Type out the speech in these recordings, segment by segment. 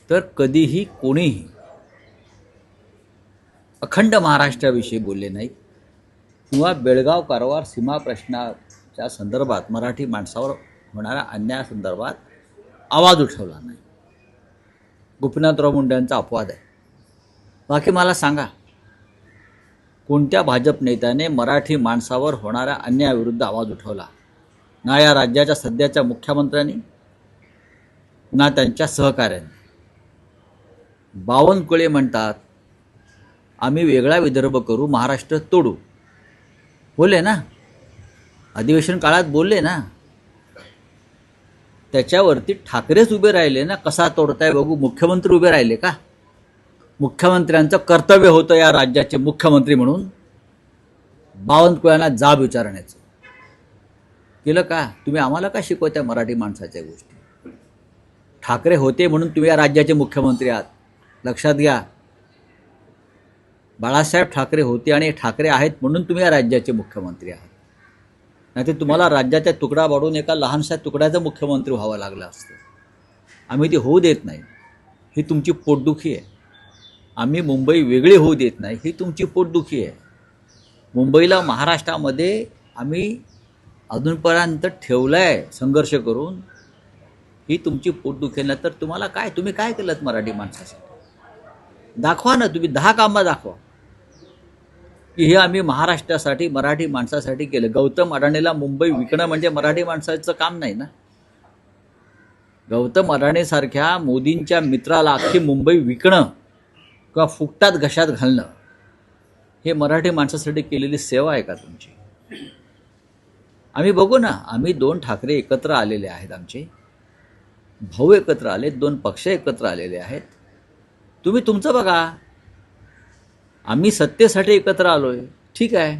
तर कधीही कोणीही अखंड महाराष्ट्राविषयी बोलले नाही किंवा बेळगाव कारवार सीमा प्रश्नाच्या संदर्भात मराठी माणसावर होणाऱ्या अन्यायासंदर्भात आवाज उठवला नाही. गोपीनाथराव मुंडेंचा अपवाद आहे. बाकी मला सांगा, कोणत्या भाजप नेत्याने मराठी माणसावर होणाऱ्या अन्यायाविरुद्ध आवाज उठवला? ना या राज्याच्या सध्याच्या मुख्यमंत्र्यांनी ना त्यांच्या सहकाऱ्यांनी. बावनकुळे म्हणतात आम्ही वेगळा विदर्भ करू, महाराष्ट्र तोडू. बोलले ना, अधिवेशन काळात बोलले ना. त्याच्यावरती ठाकरेच उभे राहिले ना. कसा तोडताय बघू. मुख्यमंत्री उभे राहिले का? मुख्यमंत्र्यांचं कर्तव्य होतं या राज्याचे मुख्यमंत्री म्हणून बावनकुळ्यांना जाब विचारण्याचं. केलं का? तुम्ही आम्हाला का शिकवत्या मराठी माणसाच्या गोष्टी? ठाकरे होते म्हणून तुम्ही या राज्याचे मुख्यमंत्री आहात, लक्षात घ्या. बाळासाहेब ठाकरे होते आणि ठाकरे आहेत म्हणून तुम्ही या राज्याचे मुख्यमंत्री आहात. नाही तर तुम्हाला राज्याचा तुकडा पाडून एका लहानशा तुकड्याचं मुख्यमंत्री व्हावं लागलं असतं. आम्ही ते होऊ देत नाही. ही तुमची पोटदुखी आहे. आम्ही मुंबई वेगळी होऊ देत नाही, ही तुमची पोटदुखी आहे. मुंबईला महाराष्ट्रामध्ये आम्ही अजूनपर्यंत ठेवलं आहे संघर्ष करून, ही तुमची पोटदुखी नाही. तर तुम्हाला काय, तुम्ही काय केलं मराठी माणसासाठी? दाखवा ना, तुम्ही 10 कामं दाखवा की हे आम्ही महाराष्ट्रासाठी मराठी माणसासाठी केलं. गौतम अडाणीला मुंबई विकणं म्हणजे मराठी माणसाचं काम नाही ना. गौतम अडाणीसारख्या मोदींच्या मित्राला अख्खी मुंबई विकणं किंवा फुकटात घशात घालणं हे मराठी माणसासाठी केलेली सेवा आहे का तुमची? आम्ही बघू ना, आम्ही 2 ठाकरे एकत्र आलेले आहेत, आमचे भाऊ एकत्र आले, 2 पक्ष एकत्र आलेले आहेत. तुम्ही तुमचं बघा. आम्ही सत्तेसाठी एकत्र आलोय, ठीक आहे.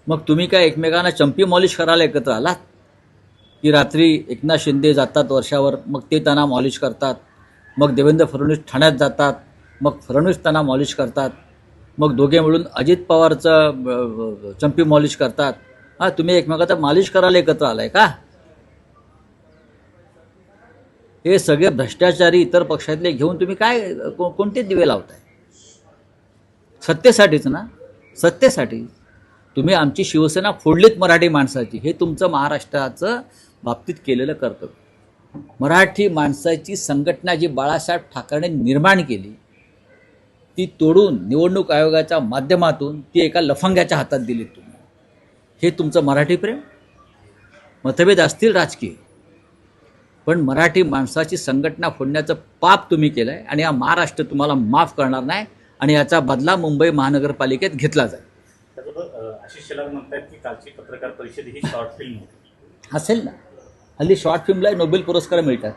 मग तुम्ही काय एकमेकांना चंपी मॉलिश करायला एकत्र आलात की रात्री एकनाथ शिंदे जातात वर्षावर, मग ते त्यांना मॉलिश करतात. मग देवेंद्र फडणवीस ठाण्यात जातात, मग फडणवीस त्यांना मॉलिश करतात. मग दोघे मिळून अजित पवारचं चंपी मॉलिश करतात. हां, तुम्ही एकमेकांचा मालिश करायला एकत्र आलाय का? हे सगळे भ्रष्टाचारी इतर पक्षातले घेऊन तुम्ही काय कोणते दिवे लावताय? सत्तेसाठीच ना, सत्तेसाठी. तुम्ही आमची शिवसेना फोडलीत मराठी माणसाची. हे तुमचं महाराष्ट्राचं बाबतीत केलेलं कर्तव्य. मराठी माणसाची संघटना जी बाळासाहेब ठाकरेंनी निर्माण केली ती तोडून निवडणूक आयोगाच्या माध्यमातून ती एका लफंग्याच्या हातात दिली तुम्ही. हे तुमचं मराठी प्रेम? मतभेद असतील राजकीय, पण मराठी माणसाची संघटना फोडण्याचं पाप तुम्ही केलं आहे आणि हा महाराष्ट्र तुम्हाला माफ करणार नाही आणि याचा बदला मुंबई महानगरपालिकेत घेतला जाईल. आशिष शेलार म्हणतात की कालची पत्रकार परिषद ही शॉर्ट फिल्म असेल ना. हल्ली शॉर्ट फिल्मला नोबेल पुरस्कार मिळतात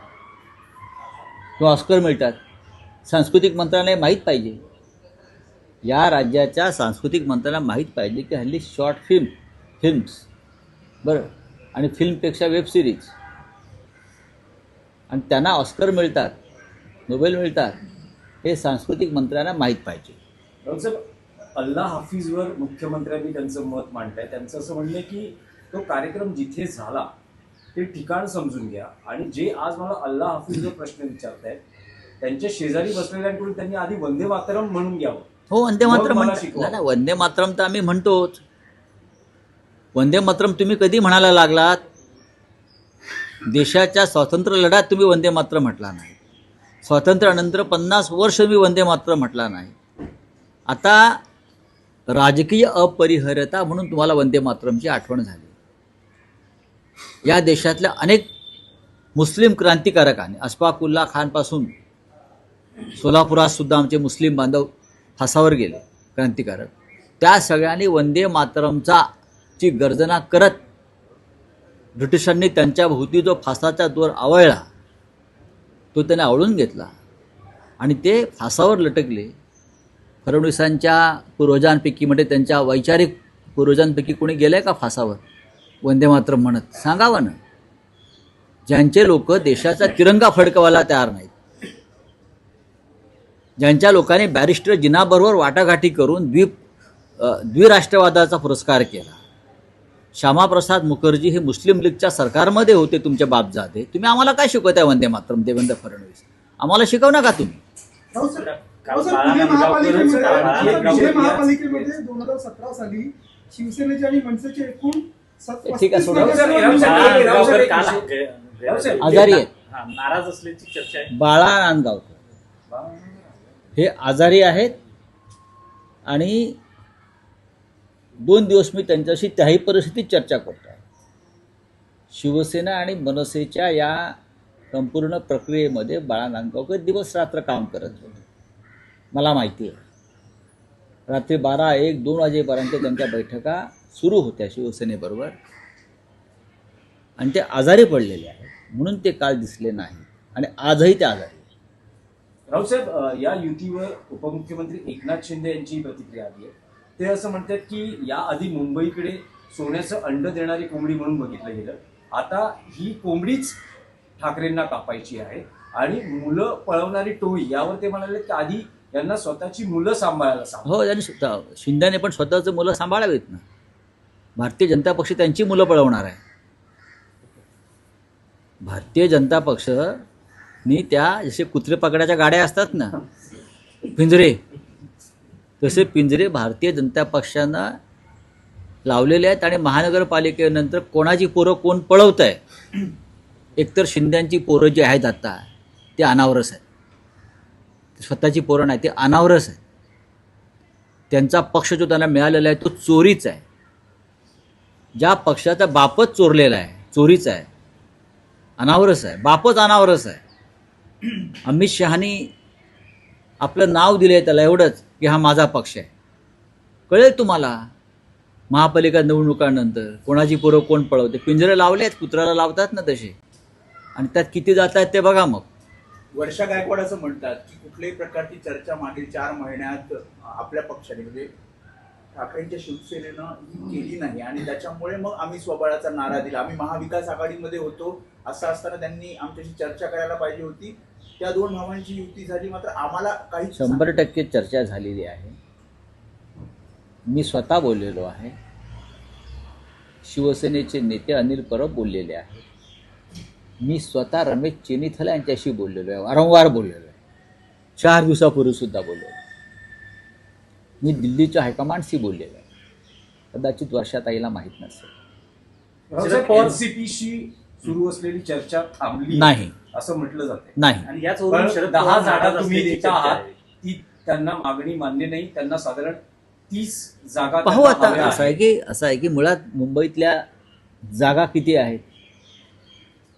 किंवा ऑस्कर मिळतात. सांस्कृतिक मंत्रालय माहीत पाहिजे, या राज्याच्या सांस्कृतिक मंत्र्यांना माहीत पाहिजे की हल्ली शॉर्ट फिल्म्स बरं आणि फिल्मपेक्षा वेब सिरीज आणि त्यांना ऑस्कर मिळतात, नोबेल मिळतात, हे सांस्कृतिक मंत्र्यांना माहीत पाहिजे. साहेब, अल्ला हाफिजवर मुख्यमंत्र्यांनी त्यांचं मत मांडताय. त्यांचं असं म्हणणं आहे की तो कार्यक्रम जिथे झाला ते ठिकाण समजून घ्या आणि जे आज मला अल्ला हाफिजवर प्रश्न विचारतायत त्यांच्या शेजारी बसलेल्यांकडून त्यांनी आधी वंदे मातरम म्हणून घ्यावं. हो, वंदे मातरम म्हणतात. वंदे मातरम तर आम्ही म्हणतोच. वंदे मातरम तुम्ही कधी म्हणायला लागलात? देशाच्या स्वातंत्र्य लढ्यात तुम्ही वंदे मातरम म्हटला नाही. स्वातंत्र्यानंतर 50 वर्ष तुम्ही वंदे मातरम म्हटला नाही. आता राजकीय अपरिहार्यता म्हणून तुम्हाला वंदे मातरमची आठवण झाली. या देशातल्या अनेक मुस्लिम क्रांतिकारकांनी, अशफाकुल्ला खानपासून सोलापुरात सुद्धा आमचे मुस्लिम बांधव फासावर गेले क्रांतिकारक, त्या सगळ्यांनी वंदे मातरमचा ची गर्जना करत ब्रिटिशांनी त्यांच्या भोवती जो फासाचा दोर आवळला तो त्याने आवळून घेतला आणि ते फासावर लटकले. फडणवीसांच्या पूर्वजांपैकी म्हणजे त्यांच्या वैचारिक पूर्वजांपैकी कोणी गेलं आहे का फासावर वंदे मातरम म्हणत? सांगावं ना. ज्यांचे लोक देशाचा तिरंगा फडकवायला तयार नाहीत, ज्यांच्या लोकांनी बॅरिस्टर जिनाबरोबर वाटाघाटी करून द्विराष्ट्रवादाचा पुरस्कार केला. श्यामाप्रसाद मुखर्जी हे मुस्लिम लीगच्या सरकारमध्ये होते तुमचे बापजादे. तुम्ही आम्हाला काय शिकवताय वंदे मातरम? देवेंद्र फडणवीस आम्हाला शिकवू नका तुम्ही. राऊत सर, काल राऊत सर, बाळा पुणे नांदगावकर महापालिकेमध्ये महापालिकेमध्ये 2017 साली शिवसेनेचे आणि मनसेचे एकूण ठीक आहे, सोडा. राऊत सर, बाळा राऊत सर, नांदगावकर एक काल विषय. राऊत सर, आजारी आहेत. हा, नाराज असल्याची चर्चा आहे. बाळा नांदगावकर हे आजारी आहेत आणि 2 दिवस मी त्यांच्याशी त्याही परिस्थितीत चर्चा करतो आहे. शिवसेना आणि मनसेच्या या संपूर्ण प्रक्रियेमध्ये बाळा नांदगावकर दिवस रात्र काम करत होते. मला माहिती आहे. रात्री 12, 1, 2 वाजेपर्यंत त्यांच्या बैठका सुरू होत्या शिवसेनेबरोबर आणि ते आजारी पडलेले आहेत म्हणून ते काल दिसले नाही आणि आजही ते आजारी आहेत. राऊतसाहेब, या युतीवर उपमुख्यमंत्री एकनाथ शिंदे यांची प्रतिक्रिया आली आहे. ते असं म्हणतात की याआधी मुंबईकडे सोन्याचं अंड देणारी कोंबडी म्हणून बघितलं गेलं, आता ही कोंबडीच ठाकरेंना कापायची आहे आणि मुलं पळवणारी टोळी यावर ते म्हणाले की आधी यांना स्वतःची मुलं सांभाळायला सांगा. हो, त्यांनी शिंदेने पण स्वतःचं मुलं सांभाळावीत ना. भारतीय जनता पक्ष त्यांची मुलं पळवणार आहे. भारतीय जनता पक्षनी त्या जसे कुत्रे पकडाच्या गाड्या असतात ना, पिंजरे, तसे पिंजरे भारतीय जनता पक्षानं लावलेले आहेत आणि महानगरपालिकेनंतर कोणाची पोरं कोण पळवत आहे. एकतर शिंद्यांची पोरं जी आहेत आता ते अनावरस आहेत. स्वतःची पोरं नाही, ते अनावरस आहे. त्यांचा पक्ष जो त्यांना मिळालेला आहे तो चोरीच आहे. ज्या पक्षाचा बापच चोरलेला आहे, चोरीचा आहे, अनावरस आहे, बापच अनावरस आहे. अमित शहानी आपलं नाव दिलं आहे त्याला एवढंच की हा माझा पक्ष आहे. कळेल तुम्हाला महापालिका निवडणुकांनंतर कोणाची पोरं कोण पळवते. पिंजरे लावले आहेत, कुत्र्याला लावतात ना तसे, आणि त्यात किती जात आहेत ते बघा. मग वर्षा गायकवाड असं म्हणतात की कुठल्याही प्रकारची चर्चा मागील 4 महिन्यात आपल्या पक्षाने म्हणजे ठाकरेंच्या शिवसेनेनं ही केली नाही आणि त्याच्यामुळे मग आम्ही स्वबळाचा नारा दिला. आम्ही महाविकास आघाडीमध्ये होतो, असं असताना त्यांनी आमच्याशी चर्चा करायला पाहिजे होती. त्या 2 भावांची युती झाली, मात्र आम्हाला काही 100% चर्चा झालेली आहे. मी स्वतः बोललेलो आहे. शिवसेनेचे नेते अनिल परब बोललेले आहेत. मी स्वतः रमेश चेनिथल यांच्याशी बोललेलो आहे, वारंवार बोललेलो आहे. 4 दिवसापूर्वी सुद्धा बोललेलो आहे. मी दिल्लीच्या हायकमांडशी बोललेलो आहे. कदाचित वर्षाताईला माहीत नसेल. एनसीपीशी सुरू असलेली चर्चा थांबली नाही असं म्हटलं जाते नाही. आणि याचवरून पण शरद 10 पवार जागा नाराज तुम्ही असल्याची देता चर्चा आहात, आहे. ती त्यांना मागणी मान्य नाही. त्यांना साधारण 30 जागा पाहू त्यांना आता. हव्या असं आहे की मुळात मुंबईतल्या जागा किती आहेत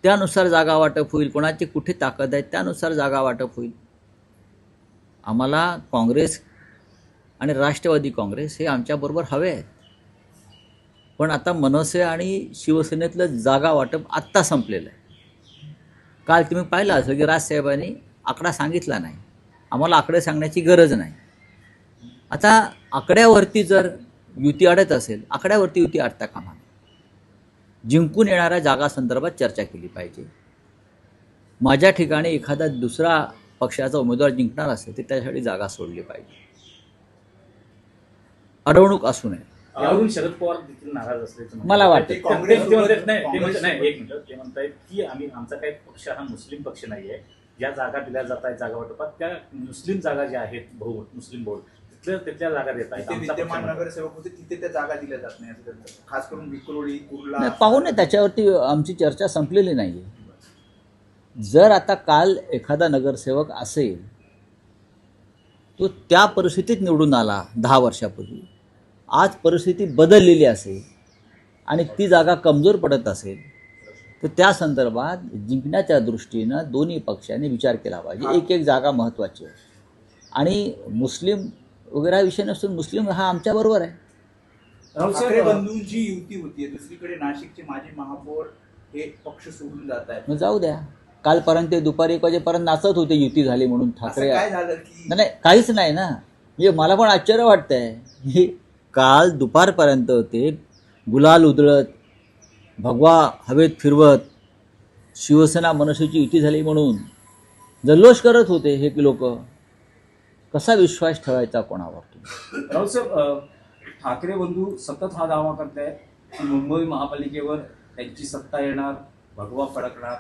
त्यानुसार जागा वाटप होईल. कोणाची कुठे ताकद आहे त्यानुसार जागा वाटप होईल. आम्हाला काँग्रेस आणि राष्ट्रवादी काँग्रेस हे आमच्याबरोबर हवे आहेत. पण आता मनसे आणि शिवसेनेतलं जागा वाटप आत्ता संपलेलं आहे. काल तुम्ही पाहिलं असेल की राजसाहेबांनी आकडा सांगितला नाही. आम्हाला आकडे सांगण्याची गरज नाही. आता आकड्यावरती जर युती अडत असेल, आकड्यावरती युती अडता कामा नये. जिंकून येणाऱ्या जागासंदर्भात चर्चा केली पाहिजे. माझ्या ठिकाणी एखादा दुसरा पक्षाचा उमेदवार जिंकणार असेल तर त्यासाठी जागा सोडली पाहिजे. अडवणूक असू नये. यावरून शरद पवार देखील नाराज असल्याचं म्हणतात. मला वाटतं. ते म्हणतात नाही, एक मिनिट, ते म्हणतायत की आमचा काही पक्ष हा मुस्लिम पक्ष नाहीये. ज्या जागा दिल्या जात आहेत जागा वाटपात त्या मुस्लिम जागा ज्या आहेत, मुस्लिम बहुल तिथल्या जागा देत आहेत. जिथे आमचा पक्ष विद्यमान नाही. नगरसेवक होते तिथे त्या जागा दिल्या जात नाही असं त्यांचं. खास करून विक्रोळी, कुर्ला नाही, पाहू नये. त्याच्यावरती आमची चर्चा संपलेली नाही आहे. जर आता काल एखादा नगरसेवक असेल तो त्या परिस्थितीत निवडून आला 10 वर्षापूर्वी, आज परिस्थिती बदललेली असेल आणि ती जागा कमजोर पडत असेल तर त्या संदर्भात जिंकण्याच्या दृष्टीनं दोन्ही पक्षांनी विचार केला पाहिजे. एक जागा महत्त्वाची आहे आणि मुस्लिम वगैरे हा विषय नसून मुस्लिम हा आमच्याबरोबर आहे. ठाकरे बंधूंची युती होती. दुसरीकडे नाशिकचे माजी महापौर हे पक्ष सोडून जात आहेत. मग जाऊ द्या. कालपर्यंत ते दुपारी 1 वाजेपर्यंत नाचत होते युती झाली म्हणून ठाकरे. असं काय झालं की नाही, काहीच नाही ना. म्हणजे मला पण आश्चर्य वाटतंय. हे काल दुपारपर्यंत होते गुलाल उधळत, भगवा हवेत फिरवत, शिवसेना मनसेची युती झाली म्हणून जल्लोष करत होते हे लोक. कसा विश्वास ठेवायचा कोणावर? राऊतसाहेब, ठाकरे बंधू सतत हा दावा करतायत की मुंबई महापालिकेवर त्यांची सत्ता येणार, भगवा फडकणार,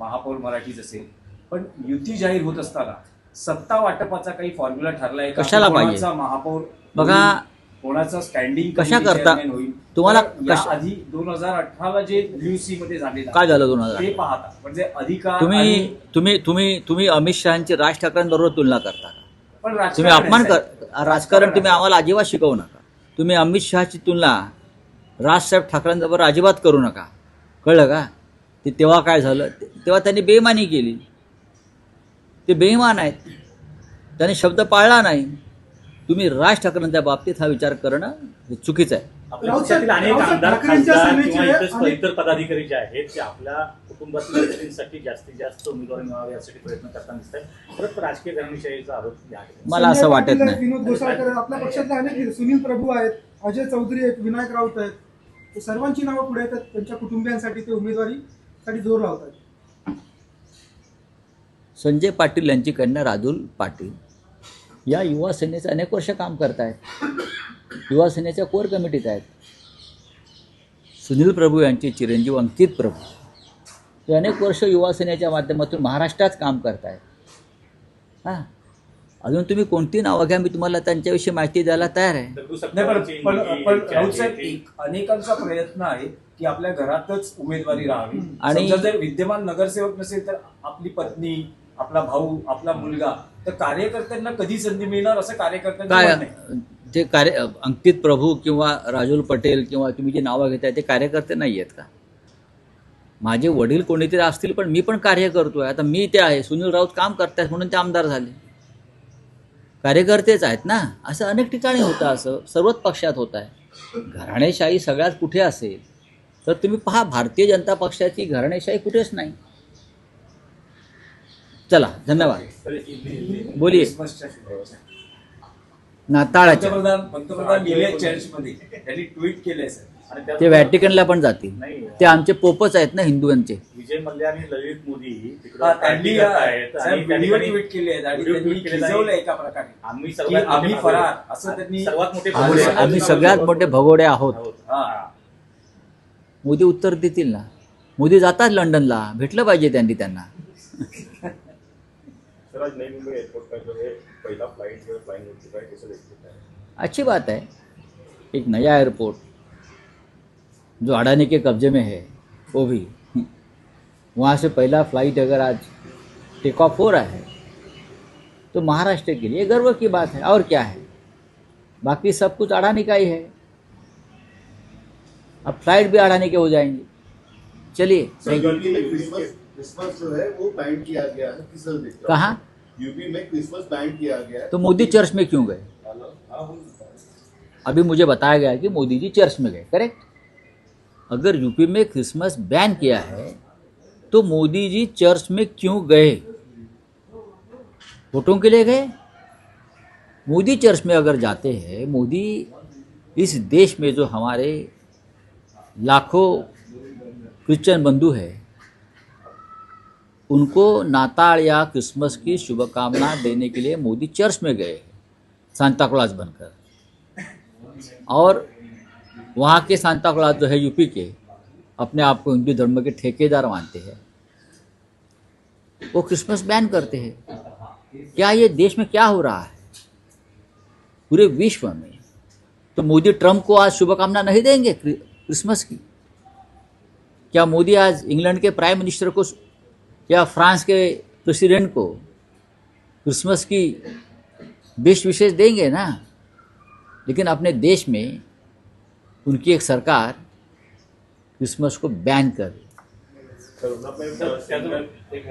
महापौर मराठीच असेल. पण युती जाहीर होत असताना सत्ता वाटपाचा काही फॉर्म्युला ठरलाय का? कशाला पाहिजे? कोणाचा महापौर बघा, होईल, कोणाचा स्टँडिंग कशा करता? होईल तुम्हाला तर आधी 2018ला जे WC मध्ये झालेलं काय झालं 2018? ते पाहता म्हणजे अधिकार तुम्ही आणि- तुम्ही तुम्ही तुम्ही अमित शहाची राज ठाकरेंबरोबर तुलना करता का? पण तुम्ही अपमान आहे, कर राजकारण तुम्ही आम्हाला अजिबात शिकवू नका. तुम्ही अमित शहाची तुलना राजसाहेब ठाकरेंबरोबर अजिबात करू नका. कळलं का? ते तेव्हा काय झालं, तेव्हा त्यांनी बेईमानी केली. ते बेईमान आहेत, त्यांनी शब्द पाळला नाही. तुम्ही राज ठाकरेंच्या बाबतीत हा विचार करणं हे चुकीचं आहे. आपल्या राऊत पक्षातील अनेक राऊत आमदार, ठाकरेंच्या खासदार सेनेचे किंवा अनेक- इतर पदाधिकारी जे आहेत ते आपल्या कुटुंबातील व्यक्तींसाठी जास्तीत जास्त उमेदवार मिळावे यासाठी प्रयत्न करताना दिसत आहेत. परत राजकीय घराणेशाहीचा आरोप आहे. मला असं संजय वाटत पाटील आहेत, नाही. विनोद गोसाळकर आहेत, आपल्या पक्षातले अनेक सुनील प्रभू आहेत, अजय चौधरी आहेत, विनायक राऊत आहेत. ते सर्वांची नावं पुढे येतात. त्यांच्या कुटुंबियांसाठी ते उमेदवारीसाठी जोर लावतात. संजय पाटील यांची कन्या राजुल पाटील या युवा सेनेचे अनेक वर्ष काम करत आहेत. युवा सेनेच्या कोर कमिटीत आहेत. सुनील प्रभू यांचे चिरंजीव अंकित प्रभू हे अनेक वर्ष युवा सेनेच्या माध्यमातून महाराष्ट्रात काम करत आहेत. हां, अजून तुम्ही कोणती नावं घ्या, मी तुम्हाला त्यांच्याविषयी माहिती द्यायला तयार आहे. दगडू नाही सपकाळांची पण मुलगी पण जी राऊत साहेब, आहे ती- अनेकांचा प्रयत्न आहे की आपल्या घरातच उमेदवारी राहावी. आणि- समजा जर विद्यमान नगरसेवक नसेल तर आपली पत्नी, आपला भाऊ, आपला मुलगा, तर कार्यकर्त्यांना कधी संधी मिळणार असं कार्यकर्त्यांचं काय म्हणणं आहे. ते अंकित प्रभू किंवा राजुल पटेल किंवा तुम्ही जे नावं घेताय ते कार्यकर्ते नाही आहेत का? माझे वडील कोणीतरी असतील, पण मी पण कार्य करतोय. आता मी ते आहे, सुनील राऊत काम करतायत म्हणून ते आमदार झाले. कार्यकर्तेच आहेत ना. असं अनेक ठिकाणी होतं, असं सर्वच पक्षात होत आहे. घराणेशाही सगळ्यात कुठे असेल तर तुम्ही पहा, भारतीय जनता पक्षाची घराणेशाही कुठेच नाही. चला, धन्यवाद. बोलिये. क्रिसमसच्या शुभेच्छा. नाताळाच्या पंतप्रधान गेले चर्चमध्ये, त्यांनी ट्विट केलंय सर. आणि त्यात- ते व्हॅटिकनला पण जातील. नाही, ते आमचे पोपच आहेत ना हिंदूंचे. विजय मल्ले आणि ललित मोदी तिकडे हा, पार्टी त्यांनी करतायत आणि साहेब त्या व्हिडिओ ठिकाणी ट्विट केले आहेत आणि व्हिडिओ त्यांनी ट्विट केलेला आहे. खिजवलं एका प्रकारे आम्ही की सर्वात आम्ही मोठे फरार भगोडे. असं त्यांनी सर्वात मोठे आम्ही- भगोडे. आम्ही सगळ्यात मोठे भगोडे आहोत. हा. मोदी उत्तर देतील ना. मोदी जातात लंडनला, भेटलं पाहिजे त्यांना. सर आज नई मुंबई एयरपोर्ट का जो है पहला फ्लाइट जो है फ्लाइंग हो चुका है, कैसे देखते हैं? अच्छी बात है. एक नया एयरपोर्ट जो अडानी के कब्जे में है, वो भी वहाँ से पहला फ्लाइट अगर आज टेक ऑफ हो रहा है तो महाराष्ट्र के लिए गर्व की बात है. और क्या है, बाकी सब कुछ अडानी का ही है. अब फ्लाइट भी अडानी के हो जाएंगे. चलिए, सर, यूपी में क्रिसमस जो है वो बैन किया गया है, किस तरह देखते हो? कहाँ? यूपी में क्रिसमस बैन किया गया है. तो मोदी चर्च में क्यों गए? अभी मुझे बताया गया कि मोदी जी चर्च में गए. करेक्ट. अगर यूपी में क्रिसमस बैन किया है तो मोदी जी चर्च में क्यों गए? वोटों के लिए गए? मोदी चर्च में अगर जाते हैं, मोदी इस देश में जो हमारे लाखों क्रिश्चियन बंधु हैं उनको नाताल या क्रिसमस की शुभकामना देने के लिए मोदी चर्च में गए सांता क्लॉज बनकर. और वहाँ के सांता क्लॉज जो है यूपी के, अपने आप को हिंदू धर्म के ठेकेदार मानते हैं, वो क्रिसमस बैन करते हैं. क्या ये देश में क्या हो रहा है पूरे विश्व में? तो मोदी ट्रम्प को आज शुभकामना नहीं देंगे क्रिसमस की? क्या मोदी आज इंग्लैंड के प्राइम मिनिस्टर को या फ्रांस के प्रेसिडेंट को क्रिसमस की विश विशेष देंगे ना? लेकिन अपने देश में उनकी एक सरकार क्रिसमस को बैन कर रही. सर, उन्होंने त्यातून एक